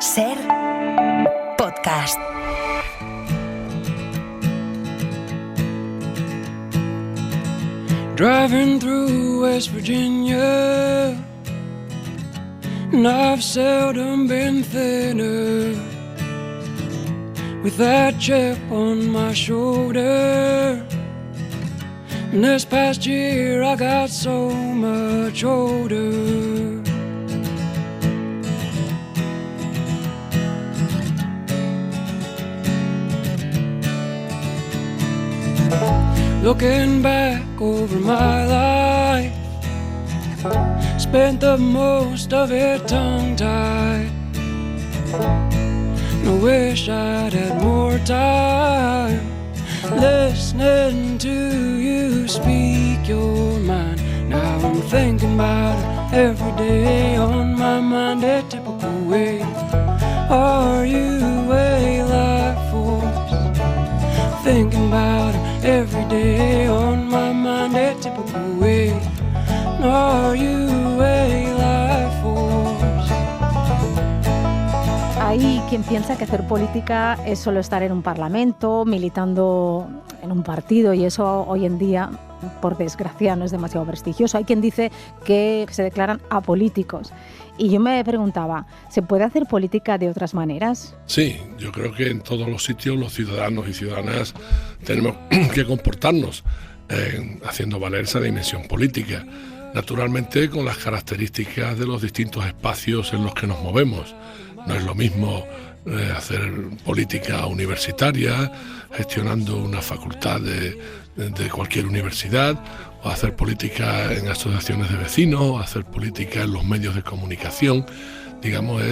Ser podcast. Driving through West Virginia, and I've seldom been thinner, with that chip on my shoulder. And this past year I got so much older. Looking back over my life, spent the most of it tongue-tied. I wish I'd had more time listening to you speak your mind. Now I'm thinking about it every day, on my mind a typical way. Are you a life force? Thinking about it every day, on my mind a typical way. Are you a life force? Hay quien piensa que hacer política es solo estar en un parlamento, militando en un partido, y eso hoy en día, por desgracia, no es demasiado prestigioso. Hay quien dice que se declaran apolíticos. Y yo me preguntaba, ¿se puede hacer política de otras maneras? Sí, yo creo que en todos los sitios los ciudadanos y ciudadanas tenemos que comportarnos haciendo valer esa dimensión política, naturalmente con las características de los distintos espacios en los que nos movemos. No es lo mismo hacer política universitaria, gestionando una facultad de cualquier universidad, o hacer política en asociaciones de vecinos, o hacer política en los medios de comunicación. Digamos,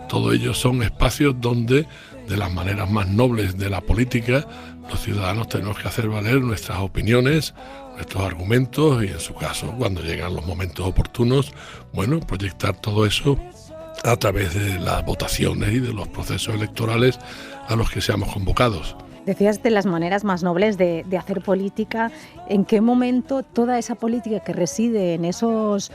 todo ello son espacios donde, de las maneras más nobles de la política, los ciudadanos tenemos que hacer valer nuestras opiniones, nuestros argumentos, y en su caso, cuando llegan los momentos oportunos, proyectar todo eso a través de las votaciones y de los procesos electorales a los que seamos convocados. Decías de las maneras más nobles de hacer política. ¿En qué momento toda esa política que reside en esos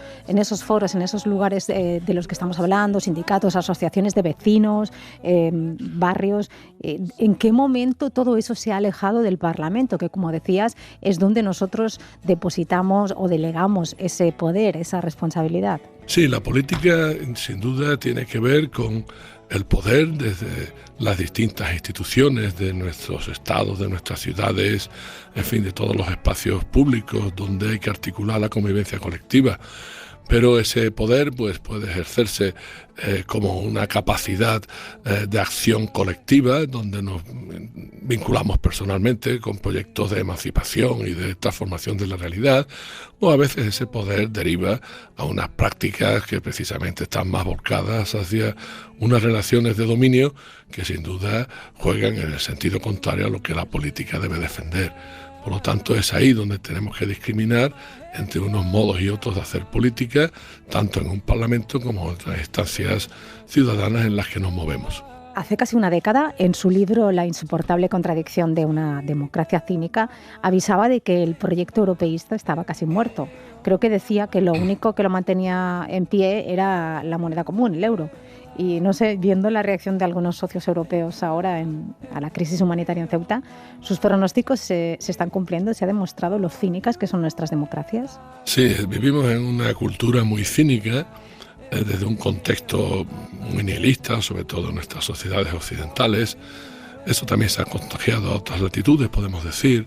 foros, en esos lugares de los que estamos hablando, sindicatos, asociaciones de vecinos, barrios, en qué momento todo eso se ha alejado del Parlamento, que, como decías, es donde nosotros depositamos o delegamos ese poder, esa responsabilidad? Sí, la política sin duda tiene que ver con el poder desde las distintas instituciones de nuestros estados, de nuestras ciudades, en fin, de todos los espacios públicos donde hay que articular la convivencia colectiva. Pero ese poder puede ejercerse como una capacidad de acción colectiva, donde nos vinculamos personalmente con proyectos de emancipación y de transformación de la realidad, o a veces ese poder deriva a unas prácticas que precisamente están más volcadas hacia unas relaciones de dominio que sin duda juegan en el sentido contrario a lo que la política debe defender. Por lo tanto, es ahí donde tenemos que discriminar entre unos modos y otros de hacer política, tanto en un parlamento como en otras instancias ciudadanas en las que nos movemos. Hace casi una década, en su libro La insoportable contradicción de una democracia cínica, avisaba de que el proyecto europeísta estaba casi muerto. Creo que decía que lo único que lo mantenía en pie era la moneda común, el euro. Y no sé, viendo la reacción de algunos socios europeos ahora a la crisis humanitaria en Ceuta, ¿sus pronósticos se están cumpliendo? ¿Se ha demostrado lo cínicas que son nuestras democracias? Sí, vivimos en una cultura muy cínica, desde un contexto muy nihilista, sobre todo en nuestras sociedades occidentales. Eso también se ha contagiado a otras latitudes, podemos decir,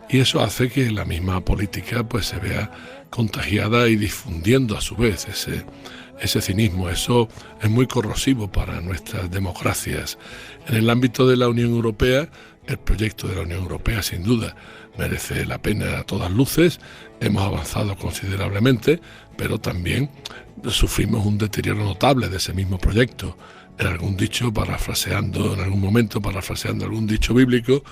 y eso hace que la misma política se vea contagiada y difundiendo a su vez ese cinismo. Eso es muy corrosivo para nuestras democracias. En el ámbito de la Unión Europea, el proyecto de la Unión Europea sin duda merece la pena a todas luces. Hemos avanzado considerablemente, pero también sufrimos un deterioro notable de ese mismo proyecto. En algún momento parafraseando algún dicho bíblico,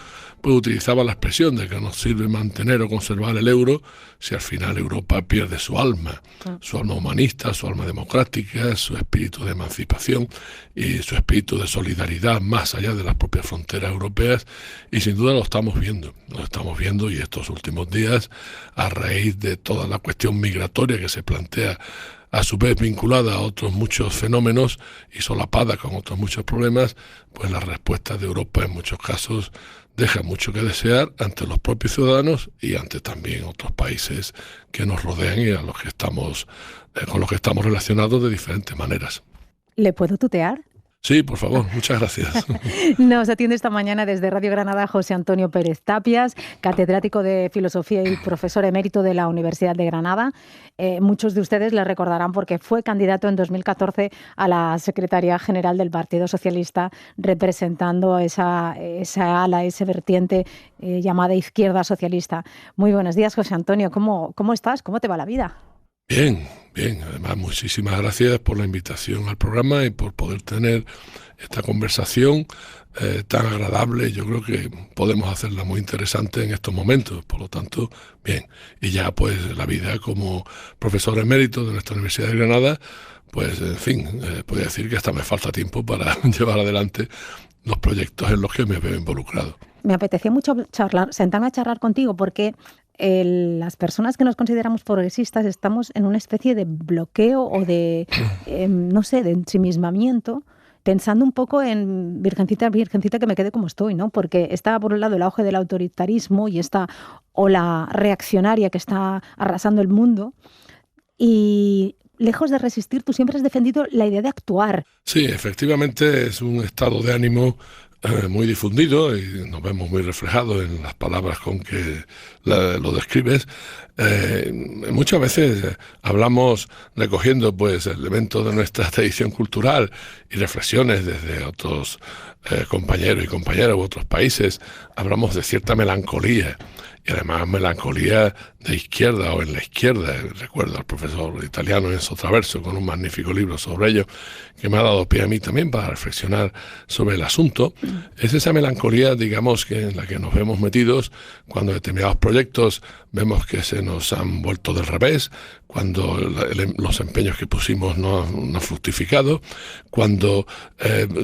utilizaba la expresión de que no sirve mantener o conservar el euro si al final Europa pierde su alma humanista, su alma democrática, su espíritu de emancipación y su espíritu de solidaridad más allá de las propias fronteras europeas, y sin duda lo estamos viendo y estos últimos días, a raíz de toda la cuestión migratoria que se plantea a su vez vinculada a otros muchos fenómenos y solapada con otros muchos problemas, pues la respuesta de Europa en muchos casos deja mucho que desear ante los propios ciudadanos y ante también otros países que nos rodean y a los que estamos, con los que estamos relacionados de diferentes maneras. ¿Le puedo tutear? Sí, por favor, muchas gracias. Nos atiende esta mañana desde Radio Granada José Antonio Pérez Tapias, catedrático de Filosofía y profesor emérito de la Universidad de Granada. Muchos de ustedes le recordarán porque fue candidato en 2014 a la Secretaría General del Partido Socialista, representando esa ala, ese vertiente llamada izquierda socialista. Muy buenos días, José Antonio. ¿Cómo estás? ¿Cómo te va la vida? Bien. Además, muchísimas gracias por la invitación al programa y por poder tener esta conversación tan agradable. Yo creo que podemos hacerla muy interesante en estos momentos. Por lo tanto, bien. Y ya pues la vida como profesor emérito de nuestra Universidad de Granada, pues en fin, podría decir que hasta me falta tiempo para llevar adelante los proyectos en los que me veo involucrado. Me apetecía mucho sentarme a charlar contigo porque las personas que nos consideramos progresistas estamos en una especie de bloqueo o de, de ensimismamiento, pensando un poco en virgencita que me quede como estoy, ¿no? Porque está por un lado el auge del autoritarismo y esta ola reaccionaria que está arrasando el mundo y lejos de resistir, tú siempre has defendido la idea de actuar. Sí, efectivamente es un estado de ánimo muy difundido y nos vemos muy reflejados en las palabras con que lo describes. Muchas veces hablamos recogiendo pues elementos de nuestra tradición cultural y reflexiones desde otros compañeros y compañeras u otros países. Hablamos de cierta melancolía y además melancolía de izquierda o en la izquierda. Recuerdo al profesor italiano Enzo Traverso con un magnífico libro sobre ello que me ha dado pie a mí también para reflexionar sobre el asunto. Es esa melancolía, digamos, que en la que nos vemos metidos cuando determinados proyectos vemos que se nos han vuelto del revés, cuando los empeños que pusimos no han fructificado, cuando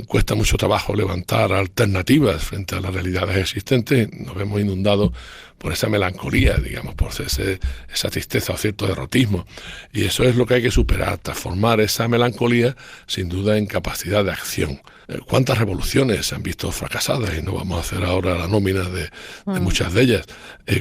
cuesta mucho trabajo levantar alternativas frente a las realidades existentes, nos vemos inundados por esa melancolía, digamos, por esa tristeza o cierto derrotismo. Y eso es lo que hay que superar, transformar esa melancolía, sin duda, en capacidad de acción. ¿Cuántas revoluciones se han visto fracasadas? Y no vamos a hacer ahora la nómina de muchas de ellas.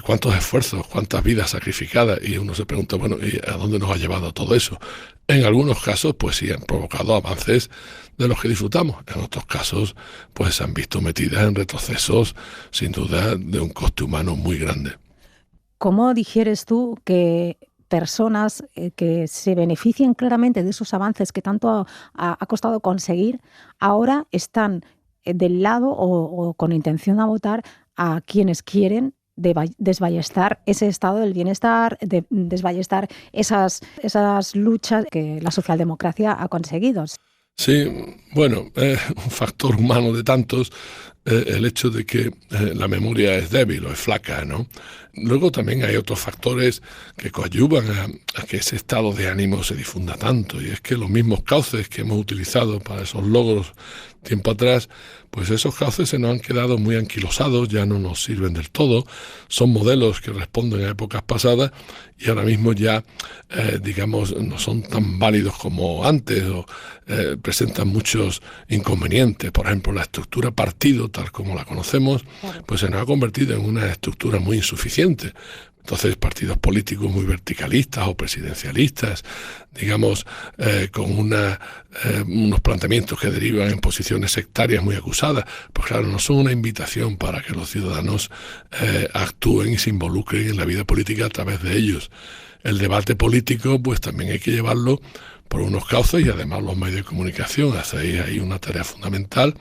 ¿Cuántos esfuerzos, cuántas vidas sacrificadas? Y uno se pregunta, bueno, ¿y a dónde nos ha llevado todo eso? En algunos casos, pues sí, han provocado avances de los que disfrutamos. En otros casos, pues se han visto metidas en retrocesos, sin duda, de un coste humano muy grande. ¿Cómo digieres tú que personas que se beneficien claramente de esos avances que tanto ha costado conseguir, ahora están del lado o con intención de votar a quienes quieren desballestar ese estado del bienestar, desballestar esas luchas que la socialdemocracia ha conseguido? Sí, bueno, un factor humano de tantos, el hecho de que la memoria es débil o es flaca, ¿no? Luego también hay otros factores que coadyuvan a que ese estado de ánimo se difunda tanto, y es que los mismos cauces que hemos utilizado para esos logros tiempo atrás, pues esos cauces se nos han quedado muy anquilosados, ya no nos sirven del todo, son modelos que responden a épocas pasadas y ahora mismo ya, digamos, no son tan válidos como antes o presentan muchos inconvenientes. Por ejemplo, la estructura partido, tal como la conocemos, pues se nos ha convertido en una estructura muy insuficiente. Entonces, partidos políticos muy verticalistas o presidencialistas, digamos, con unos planteamientos que derivan en posiciones sectarias muy acusadas, pues claro, no son una invitación para que los ciudadanos actúen y se involucren en la vida política a través de ellos. El debate político, pues también hay que llevarlo por unos cauces y además los medios de comunicación. Hacéis ahí una tarea fundamental,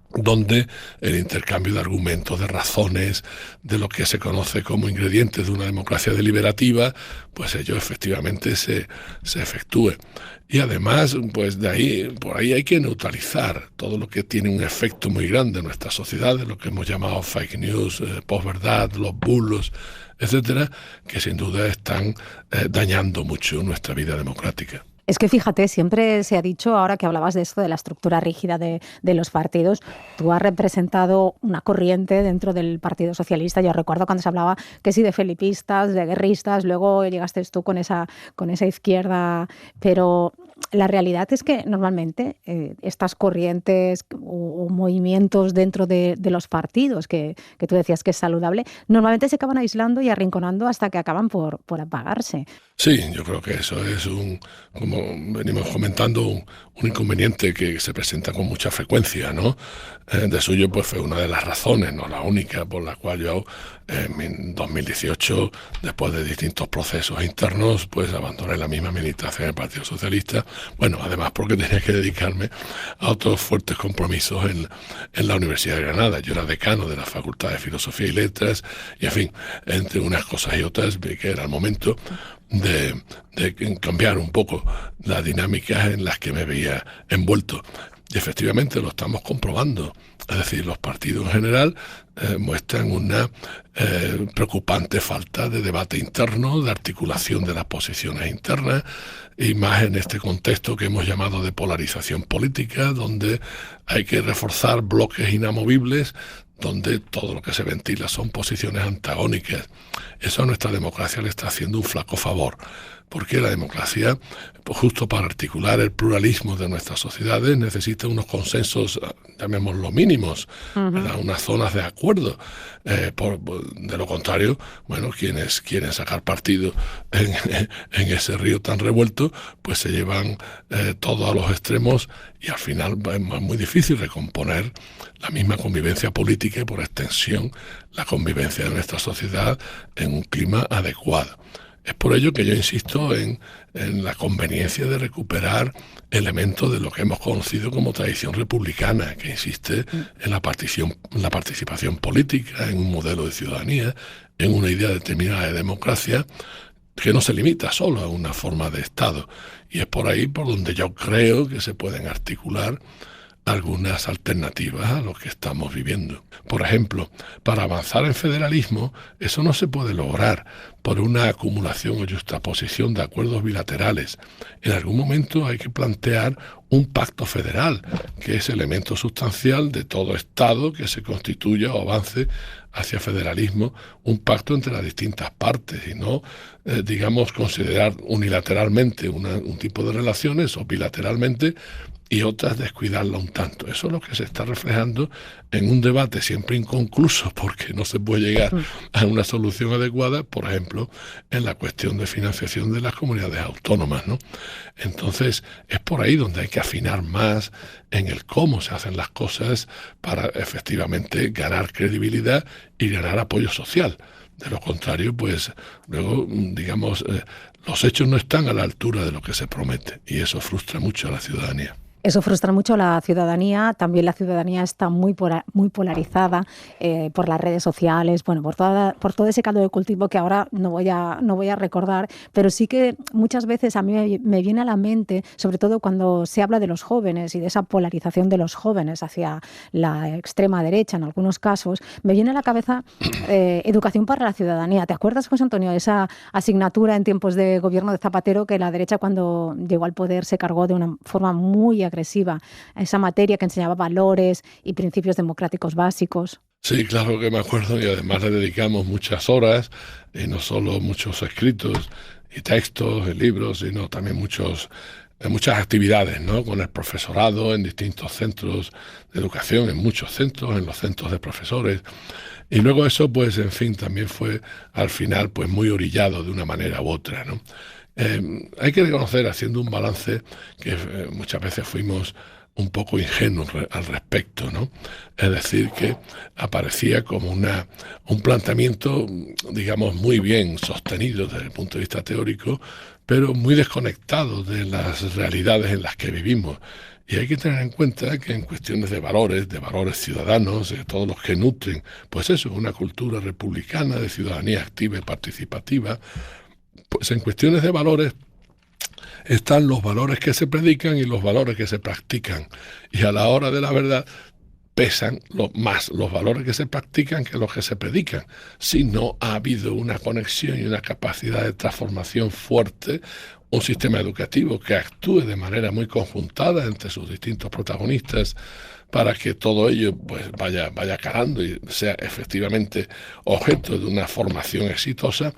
donde el intercambio de argumentos, de razones, de lo que se conoce como ingredientes de una democracia deliberativa, pues ello efectivamente se efectúe. Y además, pues por ahí hay que neutralizar todo lo que tiene un efecto muy grande en nuestra sociedad, lo que hemos llamado fake news, posverdad, los bulos, etcétera, que sin duda están dañando mucho nuestra vida democrática. Es que fíjate, siempre se ha dicho, ahora que hablabas de esto, de la estructura rígida de los partidos, tú has representado una corriente dentro del Partido Socialista. Yo recuerdo cuando se hablaba que sí de felipistas, de guerristas, luego llegaste tú con esa izquierda, pero la realidad es que normalmente estas corrientes o movimientos dentro de los partidos, que tú decías que es saludable, normalmente se acaban aislando y arrinconando hasta que acaban por apagarse. Sí, yo creo que eso es como venimos comentando, un inconveniente que se presenta con mucha frecuencia, ¿no? De suyo, pues fue una de las razones, no la única, por la cual yo en 2018, después de distintos procesos internos, pues abandoné la misma militancia en el Partido Socialista. Bueno, además porque tenía que dedicarme a otros fuertes compromisos en la Universidad de Granada. Yo era decano de la Facultad de Filosofía y Letras, y en fin, entre unas cosas y otras, vi que era el momento de cambiar un poco las dinámicas en las que me veía envuelto. Y efectivamente lo estamos comprobando. Es decir, los partidos en general muestran una preocupante falta de debate interno, de articulación de las posiciones internas, y más en este contexto que hemos llamado de polarización política, donde hay que reforzar bloques inamovibles, donde todo lo que se ventila son posiciones antagónicas. Eso a nuestra democracia le está haciendo un flaco favor, porque la democracia, pues justo para articular el pluralismo de nuestras sociedades, necesita unos consensos, llamémoslo mínimos, ¿verdad? Unas zonas de acuerdo. De lo contrario, bueno, quienes quieren sacar partido en ese río tan revuelto, pues se llevan todo a los extremos, y al final es muy difícil recomponer la misma convivencia política y, por extensión, la convivencia de nuestra sociedad en un clima adecuado. Es por ello que yo insisto en la conveniencia de recuperar elementos de lo que hemos conocido como tradición republicana, que insiste en la participación política, en un modelo de ciudadanía, en una idea determinada de democracia, que no se limita solo a una forma de Estado. Y es por ahí por donde yo creo que se pueden articular algunas alternativas a lo que estamos viviendo. Por ejemplo, para avanzar en federalismo, eso no se puede lograr por una acumulación o juxtaposición de acuerdos bilaterales. En algún momento hay que plantear un pacto federal, que es elemento sustancial de todo Estado que se constituya o avance hacia federalismo, un pacto entre las distintas partes, y no, digamos, considerar unilateralmente un tipo de relaciones o bilateralmente y otras descuidarla un tanto. Eso es lo que se está reflejando en un debate siempre inconcluso, porque no se puede llegar a una solución adecuada, por ejemplo, en la cuestión de financiación de las comunidades autónomas, ¿no? Entonces, es por ahí donde hay que afinar más en el cómo se hacen las cosas para efectivamente ganar credibilidad y ganar apoyo social. De lo contrario, pues luego, digamos, los hechos no están a la altura de lo que se promete, y eso frustra mucho a la ciudadanía. Eso frustra mucho a la ciudadanía. También la ciudadanía está muy polarizada por las redes sociales, bueno, por todo ese caldo de cultivo que ahora no voy a recordar, pero sí que muchas veces a mí me viene a la mente, sobre todo cuando se habla de los jóvenes y de esa polarización de los jóvenes hacia la extrema derecha en algunos casos, me viene a la cabeza educación para la ciudadanía. ¿Te acuerdas, José Antonio, de esa asignatura en tiempos de gobierno de Zapatero que la derecha, cuando llegó al poder, se cargó de una forma muy agresiva a esa materia que enseñaba valores y principios democráticos básicos? Sí, claro que me acuerdo, y además le dedicamos muchas horas, y no solo muchos escritos y textos y libros, sino también muchas actividades, ¿no?, con el profesorado en distintos centros de educación, en muchos centros, en los centros de profesores. Y luego eso, pues, en fin, también fue al final pues muy orillado de una manera u otra, ¿no? Hay que reconocer, haciendo un balance, que muchas veces fuimos un poco ingenuos al respecto, ¿no? Es decir, que aparecía como un planteamiento, digamos, muy bien sostenido desde el punto de vista teórico, pero muy desconectado de las realidades en las que vivimos. Y hay que tener en cuenta que en cuestiones de valores ciudadanos, de todos los que nutren, pues eso, una cultura republicana de ciudadanía activa y participativa, pues en cuestiones de valores están los valores que se predican y los valores que se practican. Y a la hora de la verdad, pesan más los valores que se practican que los que se predican. Si no ha habido una conexión y una capacidad de transformación fuerte, un sistema educativo que actúe de manera muy conjuntada entre sus distintos protagonistas para que todo ello pues vaya calando y sea efectivamente objeto de una formación exitosa,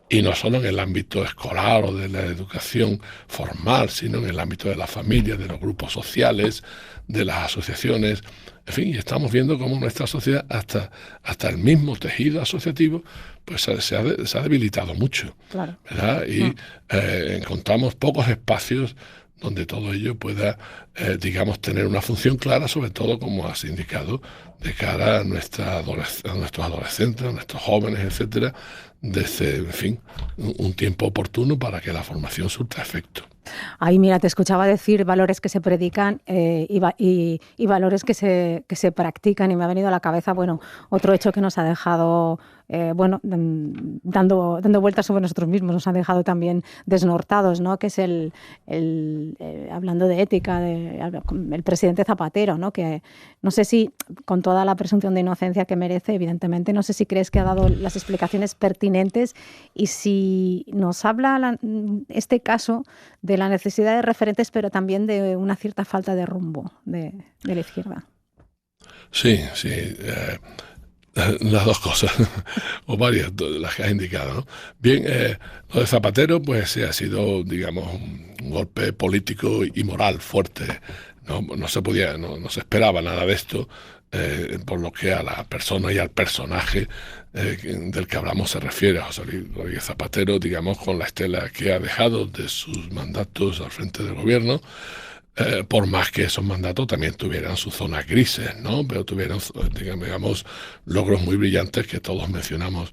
y no solo en el ámbito escolar o de la educación formal, sino en el ámbito de la familia, de los grupos sociales, de las asociaciones. En fin, y estamos viendo cómo nuestra sociedad, hasta el mismo tejido asociativo, pues se ha debilitado mucho. Claro. ¿Verdad? Y encontramos pocos espacios donde todo ello pueda, digamos, tener una función clara, sobre todo, como has indicado, de cara a nuestros adolescentes, a nuestros jóvenes, etcétera, desde, en fin, un tiempo oportuno para que la formación surta efecto. Ay, mira, te escuchaba decir valores que se predican y valores que se practican, y me ha venido a la cabeza, bueno, otro hecho que nos ha dejado, dando vueltas sobre nosotros mismos, nos ha dejado también desnortados, ¿no? Que es hablando de ética, el presidente Zapatero, ¿no? Que no sé si, con toda la presunción de inocencia que merece, evidentemente, no sé si crees que ha dado las explicaciones pertinentes, y si nos habla este caso de la necesidad de referentes, pero también de una cierta falta de rumbo de la izquierda. Sí. Las dos cosas, o varias de las que has indicado, ¿no? Bien, lo de Zapatero, pues sí, ha sido, digamos, un golpe político y moral fuerte. No se esperaba nada de esto, por lo que a la persona y al personaje del que hablamos se refiere, a José Luis Rodríguez Zapatero, digamos, con la estela que ha dejado de sus mandatos al frente del gobierno. Por más que esos mandatos también tuvieran sus zonas grises, ¿no? Pero tuvieran, digamos, logros muy brillantes que todos mencionamos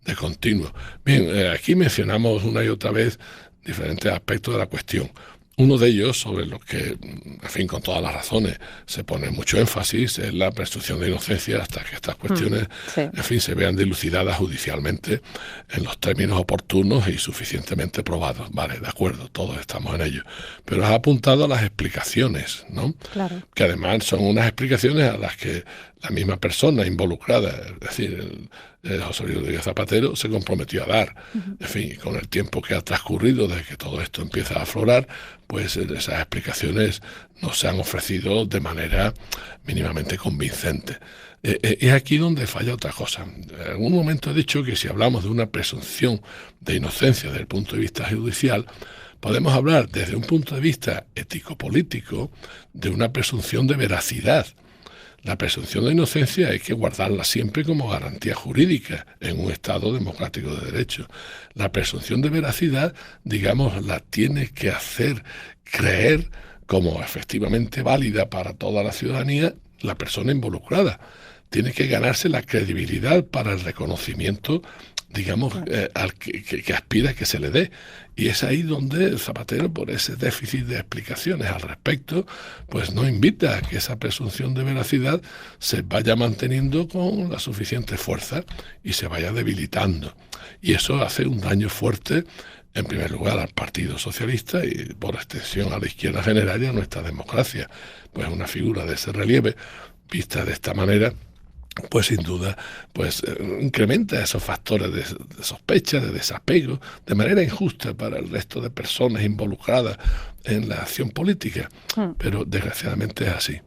de continuo. Bien, aquí mencionamos una y otra vez diferentes aspectos de la cuestión. Uno de ellos, sobre los que, en fin, con todas las razones, se pone mucho énfasis, es la presunción de inocencia hasta que estas cuestiones, en fin, se vean dilucidadas judicialmente en los términos oportunos y suficientemente probados. Vale, de acuerdo, todos estamos en ello. Pero has apuntado a las explicaciones, ¿no? Claro. Que además son unas explicaciones a las que la misma persona involucrada, es decir, José Luis Rodríguez Zapatero, se comprometió a dar. En fin, con el tiempo que ha transcurrido desde que todo esto empieza a aflorar, pues esas explicaciones no se han ofrecido de manera mínimamente convincente. Es aquí donde falla otra cosa. En algún momento he dicho que si hablamos de una presunción de inocencia desde el punto de vista judicial, podemos hablar desde un punto de vista ético-político de una presunción de veracidad. La presunción de inocencia hay que guardarla siempre como garantía jurídica en un Estado democrático de derecho. La presunción de veracidad, digamos, la tiene que hacer creer como efectivamente válida para toda la ciudadanía la persona involucrada. Tiene que ganarse la credibilidad para el reconocimiento, digamos, al que aspira que se le dé. Y es ahí donde Zapatero, por ese déficit de explicaciones al respecto, pues no invita a que esa presunción de veracidad se vaya manteniendo con la suficiente fuerza y se vaya debilitando. Y eso hace un daño fuerte, en primer lugar, al Partido Socialista y, por extensión, a la izquierda general y a nuestra democracia. Pues una figura de ese relieve, vista de esta manera, pues sin duda pues incrementa esos factores de sospecha, de desapego, de manera injusta para el resto de personas involucradas en la acción política. Pero desgraciadamente es así.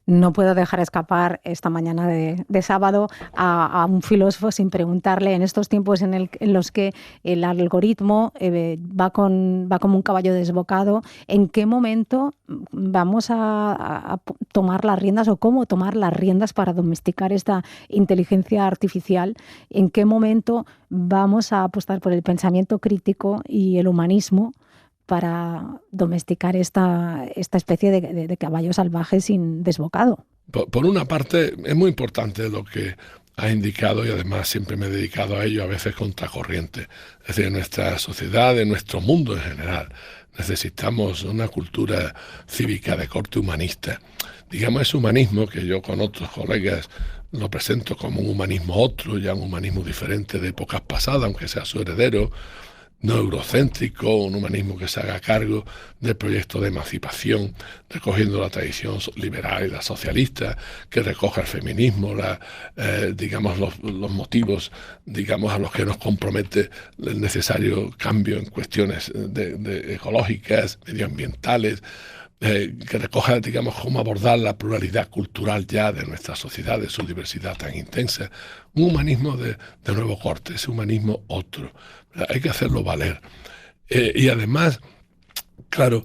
No puedo dejar escapar esta mañana de sábado a un filósofo sin preguntarle, en estos tiempos en los que el algoritmo va como un caballo desbocado, ¿en qué momento vamos a tomar las riendas, o cómo tomar las riendas para domesticar esta inteligencia artificial? ¿En qué momento vamos a apostar por el pensamiento crítico y el humanismo para domesticar esta especie de caballo salvaje sin desbocado? Por una parte, es muy importante lo que has indicado, y además siempre me he dedicado a ello, a veces contracorriente. Es decir, en nuestra sociedad, en nuestro mundo en general, necesitamos una cultura cívica de corte humanista. Digamos, ese humanismo que yo con otros colegas lo presento como un humanismo otro, ya un humanismo diferente de épocas pasadas, aunque sea su heredero, no eurocéntrico, un humanismo que se haga cargo del proyecto de emancipación, recogiendo la tradición liberal y la socialista, que recoja el feminismo, digamos los motivos, digamos, a los que nos compromete el necesario cambio en cuestiones de ecológicas, medioambientales, que recoja, digamos, cómo abordar la pluralidad cultural ya de nuestra sociedad, de su diversidad tan intensa. Un humanismo de nuevo corte, ese humanismo otro. Hay que hacerlo valer. Y además, claro,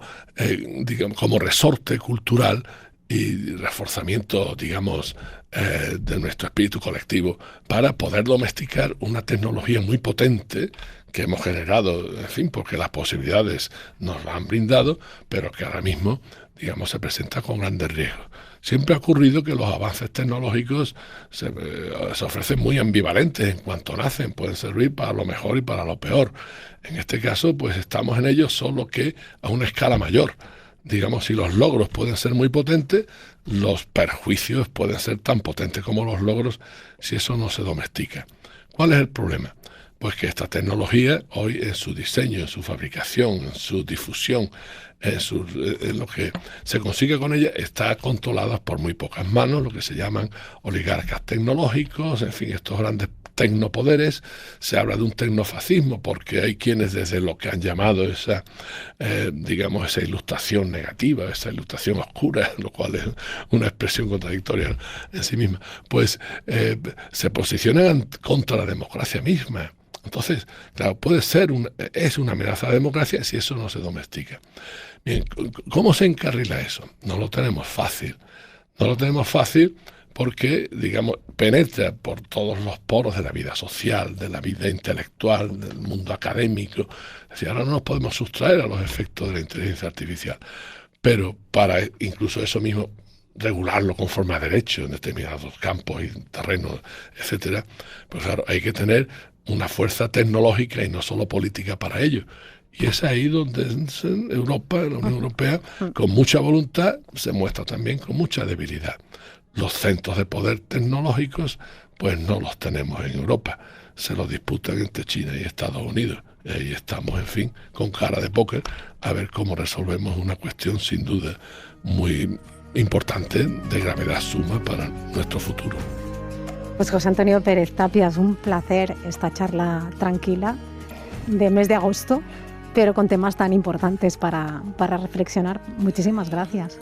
digamos, como resorte cultural y reforzamiento, digamos, de nuestro espíritu colectivo, para poder domesticar una tecnología muy potente que hemos generado, en fin, porque las posibilidades nos las han brindado, pero que ahora mismo, digamos, se presenta con grandes riesgos. Siempre ha ocurrido que los avances tecnológicos se ofrecen muy ambivalentes en cuanto nacen, pueden servir para lo mejor y para lo peor. En este caso, pues estamos en ellos, solo que a una escala mayor. Digamos, si los logros pueden ser muy potentes, los perjuicios pueden ser tan potentes como los logros si eso no se domestica. ¿Cuál es el problema? Pues que esta tecnología hoy en su diseño, en su fabricación, en su difusión, en lo que se consigue con ella, está controlada por muy pocas manos, lo que se llaman oligarcas tecnológicos, en fin, estos grandes tecnopoderes. Se habla de un tecnofascismo porque hay quienes desde lo que han llamado esa, digamos, esa ilustración negativa, esa ilustración oscura, lo cual es una expresión contradictoria en sí misma, pues se posicionan contra la democracia misma. Entonces, claro, es una amenaza a la democracia si eso no se domestica. Bien, ¿cómo se encarrila eso? No lo tenemos fácil. No lo tenemos fácil porque, digamos, penetra por todos los poros de la vida social, de la vida intelectual, del mundo académico. Es decir, ahora no nos podemos sustraer a los efectos de la inteligencia artificial. Pero para incluso eso mismo regularlo conforme a derecho en determinados campos y terrenos, etcétera, pues claro, hay que tener una fuerza tecnológica y no solo política para ello. Y es ahí donde Europa, la Unión Europea, con mucha voluntad, se muestra también con mucha debilidad. Los centros de poder tecnológicos, pues no los tenemos en Europa. Se los disputan entre China y Estados Unidos. Y ahí estamos, en fin, con cara de póker, a ver cómo resolvemos una cuestión sin duda muy importante, de gravedad suma para nuestro futuro. Pues José Antonio Pérez Tapia, es un placer esta charla tranquila de mes de agosto, pero con temas tan importantes para reflexionar. Muchísimas gracias.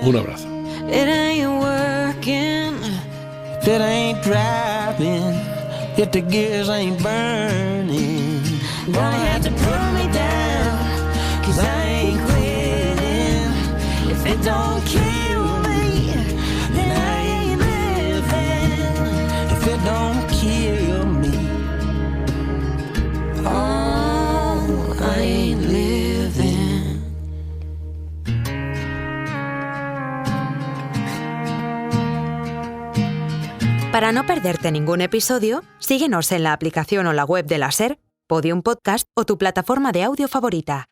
Un abrazo. It ain't working, if it ain't driving, if the gears ain't burning, gonna have to put me down, 'cause I ain't quitting. If it don't kill me, then I ain't living. If it don't kill me, oh, I ain't living. Para no perderte ningún episodio, síguenos en la aplicación o la web de la SER, Podium Podcast o tu plataforma de audio favorita.